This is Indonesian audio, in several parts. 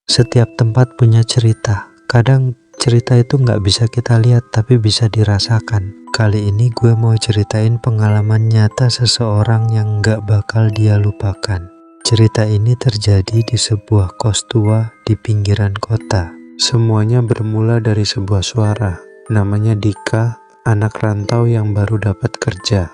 Setiap tempat punya cerita. Kadang cerita itu nggak bisa kita lihat tapi bisa dirasakan. Kali ini gue mau ceritain pengalaman nyata seseorang yang nggak bakal dia lupakan. Cerita ini terjadi di sebuah kos tua di pinggiran kota. Semuanya bermula dari sebuah suara. Namanya Dika, anak rantau yang baru dapat kerja.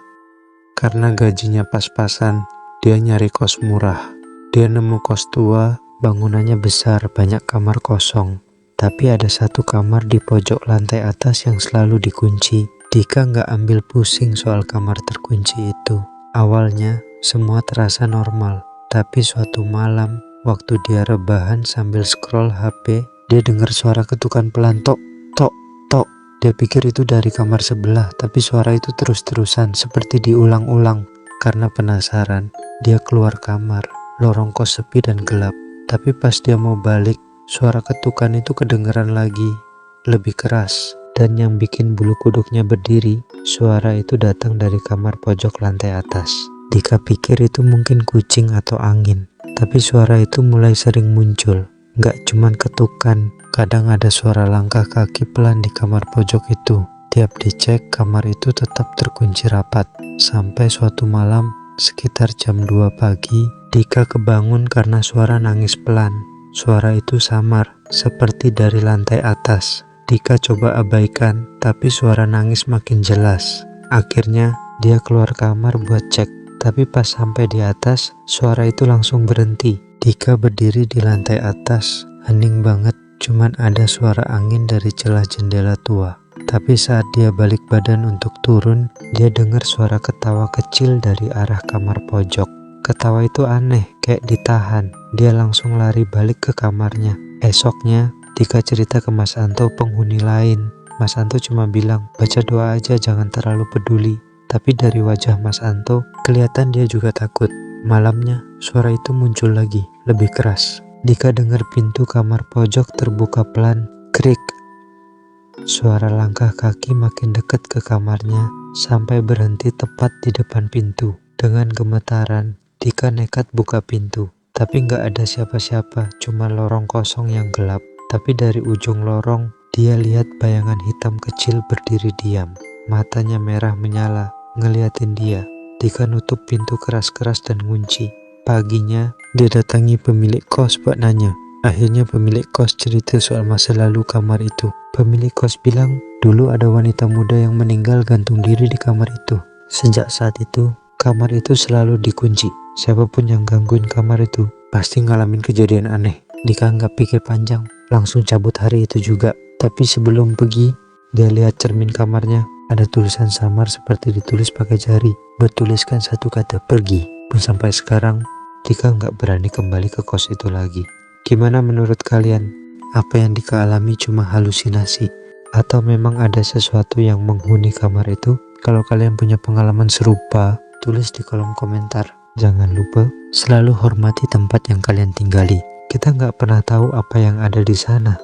Karena gajinya pas-pasan, dia nyari kos murah. Dia nemu kos tua, bangunannya besar, banyak kamar kosong. Tapi ada satu kamar di pojok lantai atas yang selalu dikunci. Dika nggak ambil pusing soal kamar terkunci itu. Awalnya, semua terasa normal. Tapi suatu malam, waktu dia rebahan sambil scroll HP, dia dengar suara ketukan pelan tok, tok, tok. Dia pikir itu dari kamar sebelah, tapi suara itu terus-terusan seperti diulang-ulang. Karena penasaran, dia keluar kamar. Lorong kos sepi dan gelap. Tapi pas dia mau balik, suara ketukan itu kedengeran lagi, lebih keras. Dan yang bikin bulu kuduknya berdiri, suara itu datang dari kamar pojok lantai atas. Dika pikir itu mungkin kucing atau angin. Tapi suara itu mulai sering muncul. Gak cuman ketukan, kadang ada suara langkah kaki pelan di kamar pojok itu. Tiap dicek, kamar itu tetap terkunci rapat. Sampai suatu malam, sekitar jam 2 pagi, Dika kebangun karena suara nangis pelan. Suara itu samar, seperti dari lantai atas. Dika coba abaikan, tapi suara nangis makin jelas. Akhirnya, dia keluar kamar buat cek. Tapi pas sampai di atas, suara itu langsung berhenti. Dika berdiri di lantai atas, hening banget, cuman ada suara angin dari celah jendela tua. Tapi saat dia balik badan untuk turun, dia dengar suara ketawa kecil dari arah kamar pojok. Ketawa itu aneh, kayak ditahan. Dia langsung lari balik ke kamarnya. Esoknya, Dika cerita ke Mas Anto, penghuni lain. Mas Anto cuma bilang, baca doa aja, jangan terlalu peduli. Tapi dari wajah Mas Anto, kelihatan dia juga takut. Malamnya, suara itu muncul lagi, lebih keras. Dika dengar pintu kamar pojok terbuka pelan, krik. Suara langkah kaki makin dekat ke kamarnya, sampai berhenti tepat di depan pintu. Dengan gemetaran, Dika nekat buka pintu. Tapi nggak ada siapa-siapa, cuma lorong kosong yang gelap. Tapi dari ujung lorong, dia lihat bayangan hitam kecil berdiri diam. Matanya merah menyala, ngeliatin dia. Dika nutup pintu keras-keras dan ngunci. Paginya, dia datangi pemilik kos buat nanya. Akhirnya pemilik kos cerita soal masa lalu kamar itu. Pemilik kos bilang, dulu ada wanita muda yang meninggal gantung diri di kamar itu. Sejak saat itu, kamar itu selalu dikunci. Siapapun yang gangguin kamar itu, pasti ngalamin kejadian aneh. Dika nggak pikir panjang, langsung cabut hari itu juga. Tapi sebelum pergi, dia lihat cermin kamarnya. Ada tulisan samar seperti ditulis pakai jari. Bertuliskan satu kata, pergi. Pun sampai sekarang, Dika nggak berani kembali ke kos itu lagi. Gimana menurut kalian? Apa yang Dika alami cuma halusinasi? Atau memang ada sesuatu yang menghuni kamar itu? Kalau kalian punya pengalaman serupa, tulis di kolom komentar. Jangan lupa, selalu hormati tempat yang kalian tinggali. Kita nggak pernah tahu apa yang ada di sana.